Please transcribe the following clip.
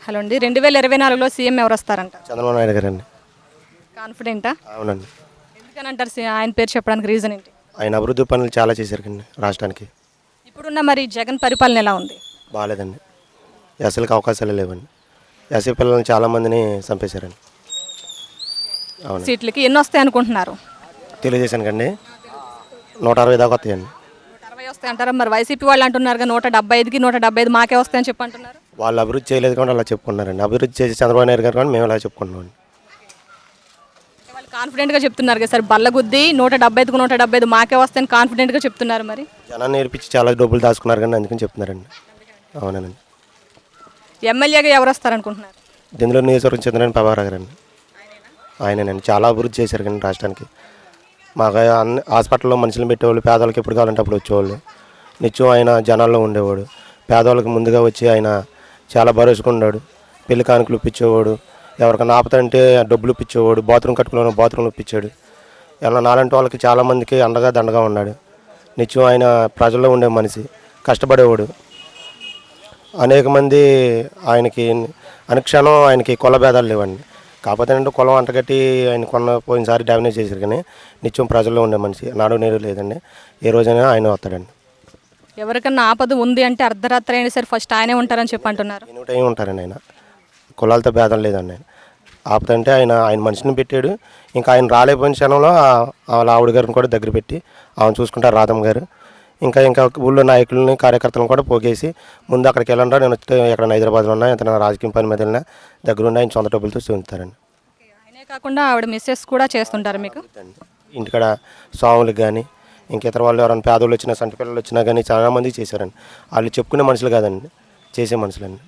Hello అండి. 2024లో CM ఎవరు వస్తారంట? చంద్రబాబు నాయుడు గారండి. కాన్ఫిడెంటా? అవునండి. ఎందుకనంటారు ఆయన పేరు చెప్పడానికి రీజన్ ఏంటి? ఆయన అభివృద్ధి పనులు చాలా చేశారు కండి రాష్ట్రానికి. ఇప్పుడున్న మరి జగన్ పరిపాలన ఎలా ఉంది? బాగాలేదండి. ఎస్సీలకు అవకాశాలు లేవండి. ఎస్సీ పిల్లల్ని చాలామందిని చంపేశారండి. అవును. సీట్లకి ఎన్ని వస్తాయి అనుకుంటున్నారు? తెలుగుదేశానికి అండి 160 దాకా వస్తాయండి. 160 వస్తాయి అంటారా? మరి వైసీపీ వాళ్ళు అంటున్నారు 175కి 175 మాకే వస్తాయని చెప్పి అంటున్నారు. వాళ్ళు అభివృద్ధి చేయలేదు కాబట్టి అలా చెప్పుకుంటున్నారండి. అభివృద్ధి చేసి చంద్రబాబు నాయుడు గారు కానీ మేము అలా చెప్పుకుంటున్నాం. వాళ్ళు కాన్ఫిడెంట్గా చెప్తున్నారు కదా సార్, బల్లగుద్ది 175కి 175 మాకే వస్తాయని కాన్ఫిడెంట్గా చెప్తున్నారు. మరి జనాన్ని నేర్పించి చాలా డబ్బులు దాచుకున్నారు కానీ అందుకని చెప్తున్నారండి. అవునండి. ఎమ్మెల్యేగా ఎవరు వస్తారనుకుంటున్నారు? దీనిలో నియోజకవర్గం చెందిన ప్రభాకర్ గారండి. ఆయనేనండి చాలా అభివృద్ధి చేశారు కానీ రాష్ట్రానికి. మాకు అన్ని హాస్పిటల్లో మనుషులను పెట్టేవాళ్ళు, పేదవాళ్ళకి ఎప్పుడు కావాలంటే అప్పుడు వచ్చేవాళ్ళు. నిత్యం ఆయన జనాల్లో ఉండేవాడు. పేదవాళ్ళకి ముందుగా వచ్చి ఆయన చాలా భరోసాగా ఉన్నాడు. పెళ్లి కానుకలు ఇప్పించేవాడు, ఎవరికైనా ఆపదంటే డబ్బులు ఇప్పించేవాడు, బాత్రూమ్ కట్టుకున్న బాత్రూమ్లు ఇప్పించాడు. ఇలా నాలాంటి వాళ్ళకి చాలామందికి అండగా దండగా ఉన్నాడు. నిత్యం ఆయన ప్రజల్లో ఉండే మనిషి, కష్టపడేవాడు. అనేక మంది ఆయనకి అనుక్షణం ఆయనకి కుల భేదాలు లేవండి. కాకపోతే అంటే కులం అంటగట్టి ఆయన పోయినసారి డామినేట్ చేశారు కానీ నిత్యం ప్రజల్లో ఉండే మనిషి, నాడు నేడు లేదండి. ఏ రోజైనా ఆయన వస్తాడండి. ఎవరికన్నా ఆపద ఉంది అంటే అర్ధరాత్రి అయినా సరే ఫస్ట్ ఆయనే ఉంటారని చెప్పి అంటున్నారు. ఎనీ టైం ఉంటారండి ఆయన. కులాలతో భేదం లేదండి ఆయన. ఆపద అంటే ఆయన మనిషిని పెట్టాడు. ఇంకా ఆయన రాలేపోయిన క్షణంలో వాళ్ళ ఆవిడ గారిని కూడా దగ్గర పెట్టి ఆమె చూసుకుంటారు రాధమ్మ గారు. ఇంకా ఊళ్ళో నాయకులని కార్యకర్తలను కూడా పోగేసి ముందు అక్కడికి వెళ్ళండా, నేను వస్తే ఎక్కడ హైదరాబాద్లో ఉన్నా ఎంత రాజకీయ పని మీద వెళ్ళినా దగ్గరుండి ఆయన సొంత డబ్బులతో చూస్తారండి. ఆయనే కాకుండా ఆవిడ మిస్సెస్ కూడా చేస్తుంటారు మీకు? ఇంటికాడ స్వాములకు కానీ ఇంక ఇతర వాళ్ళు ఎవరైనా పేదోళ్ళు వచ్చినా సంటి పిల్లలు వచ్చినా కానీ చాలామంది చేశారండి. వాళ్ళు చెప్పుకునే మనుషులు కాదండి, చేసే మనుషులండి.